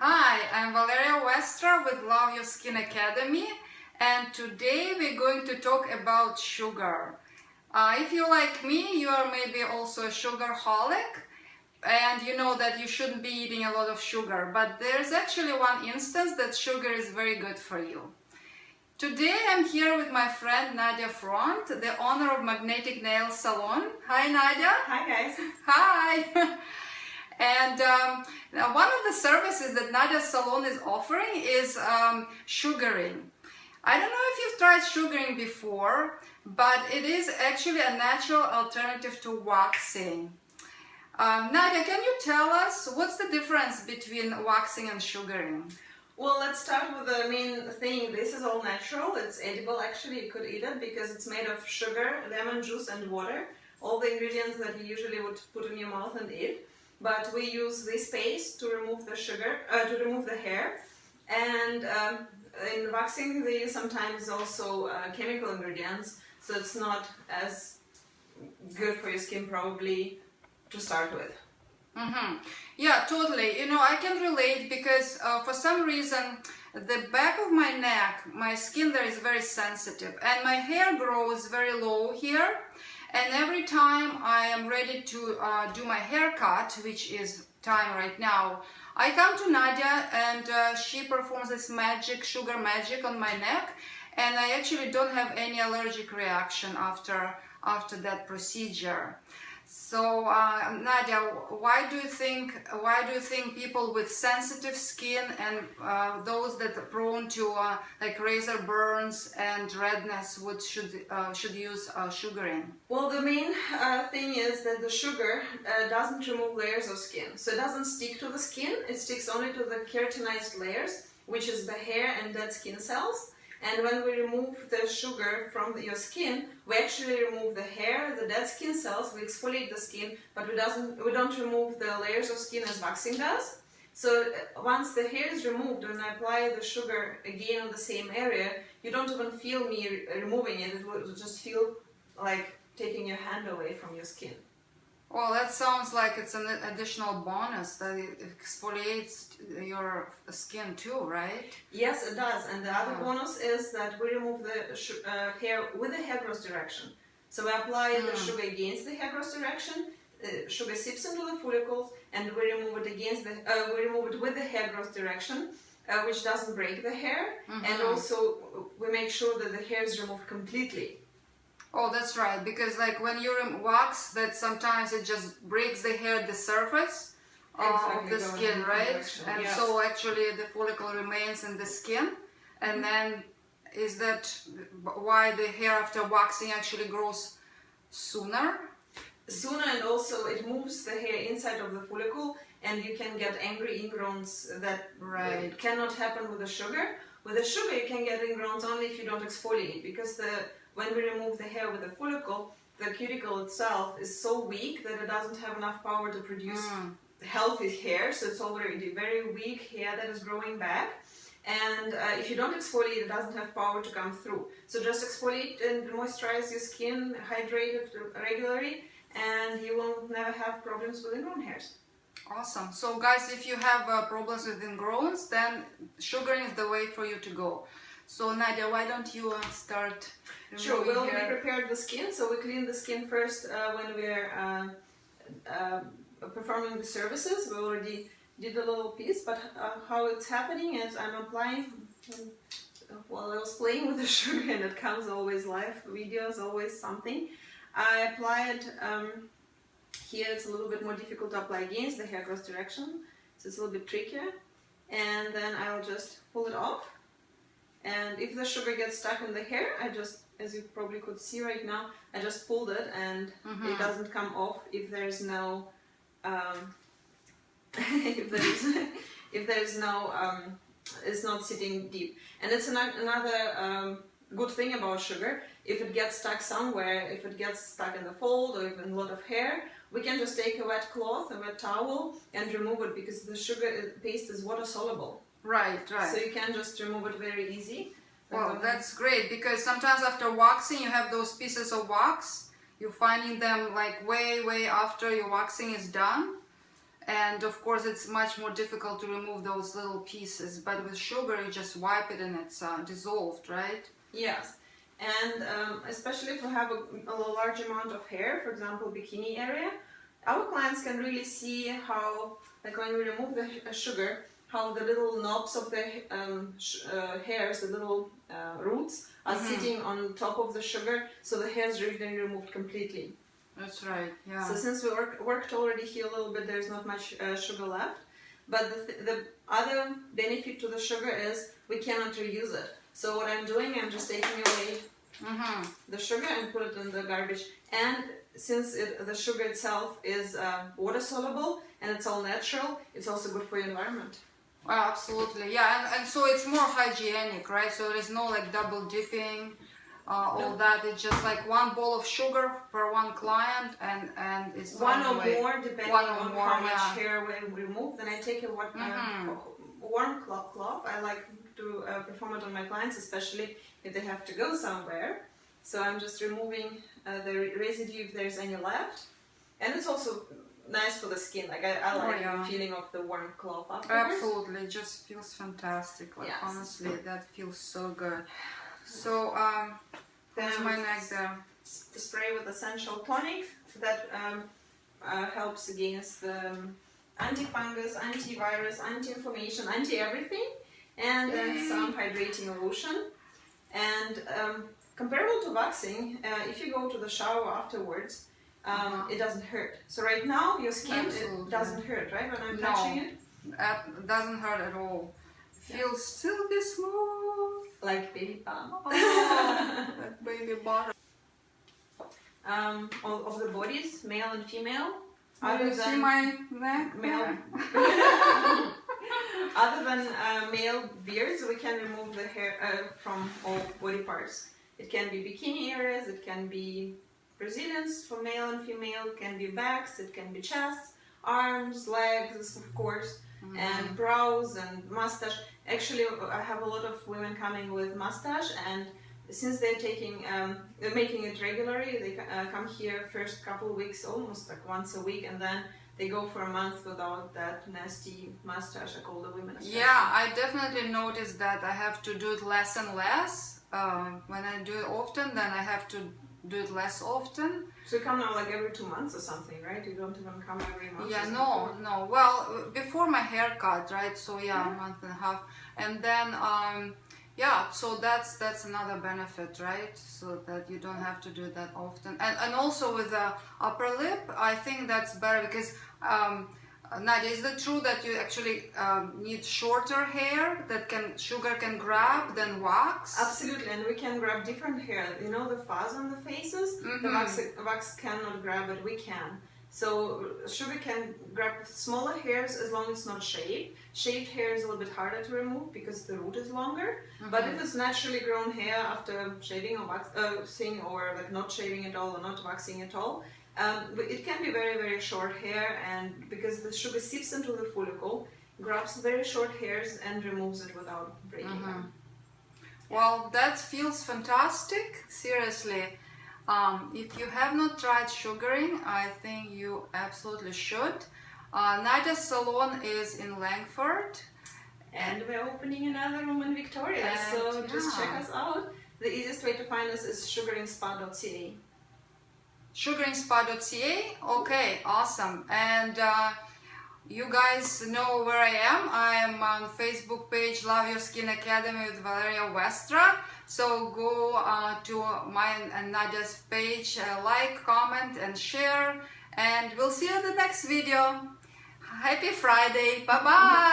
Hi, I'm Valeria Westra with Love Your Skin Academy, and today we're going to talk about sugar. If you're like me, you are maybe also a sugarholic, and you know that you shouldn't be eating a lot of sugar, but there's actually one instance that sugar is very good for you. Today I'm here with my friend Nadia Front, the owner of Magnetic Nail Salon. Hi Nadia. Hi guys. Hi. And one of the services that Nadia's salon is offering is sugaring. I don't know if you've tried sugaring before, but it is actually a natural alternative to waxing. Nadia, can you tell us what's the difference between waxing and sugaring? Well, let's start with the main thing. This is all natural. It's edible actually. You could eat it because it's made of sugar, lemon juice and water. All the ingredients that you usually would put in your mouth and eat. But we use this paste to remove the sugar, to remove the hair. And in waxing they use sometimes also chemical ingredients. So it's not as good for your skin probably to start with. Yeah, totally. You know, I can relate because for some reason the back of my neck, my skin there is very sensitive and my hair grows very low here, and every time I am ready to do my haircut, which is time right now, I come to Nadia and she performs this magic, sugar magic on my neck, and I actually don't have any allergic reaction after that procedure. So Nadia, why do you think people with sensitive skin and those that are prone to like razor burns and redness should use sugaring? Well, the main thing is that the sugar doesn't remove layers of skin, so it doesn't stick to the skin. It sticks only to the keratinized layers, which is the hair and dead skin cells. And when we remove the sugar from your skin, we actually remove the hair, the dead skin cells, we exfoliate the skin, but we don't remove the layers of skin as waxing does. So once the hair is removed and I apply the sugar again on the same area, you don't even feel me removing it. It will just feel like taking your hand away from your skin. Well, that sounds like it's an additional bonus that it exfoliates your skin too, right? Yes, it does. And the other bonus is that we remove the hair with the hair growth direction. So we apply the sugar against the hair growth direction. Sugar seeps into the follicles, and we remove it with the hair growth direction, which doesn't break the hair. And also we make sure that the hair is removed completely. Oh, that's right, because like when you wax, that sometimes it just breaks the hair at the surface of the skin, right? And so actually the follicle remains in the skin, and then is that why the hair after waxing actually grows sooner? Sooner, and also it moves the hair inside of the follicle, and you can get angry ingrowns that cannot happen with the sugar. With the sugar you can get ingrowns only if you don't exfoliate, because when we remove the hair with the follicle, the cuticle itself is so weak that it doesn't have enough power to produce healthy hair, so it's already very weak hair that is growing back. And if you don't exfoliate, it doesn't have power to come through. So just exfoliate and moisturize your skin, hydrate it regularly, and you will never have problems with ingrown hairs. Awesome. So guys, if you have problems with ingrowns, then sugaring is the way for you to go. So Nadia, why don't you start? Sure. Well, we prepared the skin, so we clean the skin first when we're performing the services. We already did a little piece, but how it's happening is I'm applying, while I was playing with the sugar, and it comes always live videos, always something. I apply it, here it's a little bit more difficult to apply against the hair growth direction, so it's a little bit trickier, and then I'll just pull it off. And if the sugar gets stuck in the hair, I just, as you probably could see right now, I just pulled it, and it doesn't come off if there's no, it's not sitting deep. And it's another good thing about sugar. If it gets stuck somewhere, if it gets stuck in the fold or even a lot of hair, we can just take a wet cloth, a wet towel, and remove it, because the sugar paste is water soluble. Right. So you can just remove it very easy. Well, that's great, because sometimes after waxing you have those pieces of wax. You're finding them like way after your waxing is done, and of course it's much more difficult to remove those little pieces, but with sugar you just wipe it and it's dissolved, right? Yes, and especially if we have a large amount of hair, for example bikini area, our clients can really see how, like when we remove the sugar, how the little knobs of the hairs, the little roots are sitting on top of the sugar, so the hair is really removed completely. That's right, yeah. So since we worked already here a little bit, there's not much sugar left. But the other benefit to the sugar is we cannot reuse it. So what I'm doing, I'm just taking away the sugar and put it in the garbage. And since the sugar itself is water soluble and it's all natural, it's also good for your environment. Absolutely, yeah, and so it's more hygienic, right? So there's no like double dipping, all that. It's just like one bowl of sugar per one client, and it's one or more depending on how much hair we remove. Then I take a warm cloth. I like to perform it on my clients, especially if they have to go somewhere. So I'm just removing the residue if there's any left, and it's also nice for the skin. Like I like the feeling of the warm cloth afterwards. Absolutely, it just feels fantastic. Like honestly, that feels so good. So there's my neck there. Spray with essential tonic that helps against the anti-fungus, antivirus, anti-inflammation, anti-everything, and then some hydrating lotion. And comparable to waxing, if you go to the shower afterwards, it doesn't hurt. So right now your skin it doesn't hurt, right? When I'm touching it, it doesn't hurt at all. Feels silky smooth, like baby balm. Like baby butter. Of the bodies, male and female. Do you see my neck? Male. Other than male beards, we can remove the hair from all body parts. It can be bikini areas, it can be Brazilians for male and female, it can be backs, it can be chests, arms, legs, of course, and brows and mustache. Actually, I have a lot of women coming with mustache, and since they're making it regularly, they come here first couple of weeks, almost like once a week, and then they go for a month without that nasty mustache, like all the women. Yeah, I definitely noticed that I have to do it less and less. When I do it often, then I have to do it less often. So you come now like every 2 months or something, right? You don't even come every month? Yeah, no. Well, before my haircut, right? So yeah, a month and a half. And then, so that's another benefit, right? So that you don't have to do it that often. And also with the upper lip, I think that's better because, Nadia, is it true that you actually need shorter hair that sugar can grab than wax? Absolutely, and we can grab different hair. You know the fuzz on the faces? The wax cannot grab it, we can. So sugar can grab smaller hairs as long as it's not shaved. Shaved hair is a little bit harder to remove because the root is longer. But if it's naturally grown hair after shaving or waxing or like not shaving at all or not waxing at all, it can be very, very short hair, and because the sugar seeps into the follicle, grabs very short hairs and removes it without breaking them. Well, that feels fantastic, seriously. If you have not tried sugaring, I think you absolutely should. Nadia's salon is in Langford. And we're opening another room in Victoria, so just check us out. The easiest way to find us is sugaringspa.ca. Sugaringspa.ca? Okay, awesome. And you guys know where I am. I am on Facebook page Love Your Skin Academy with Valeria Westra. So go to mine and Nadia's page, like, comment and share. And we'll see you in the next video. Happy Friday. Bye-bye.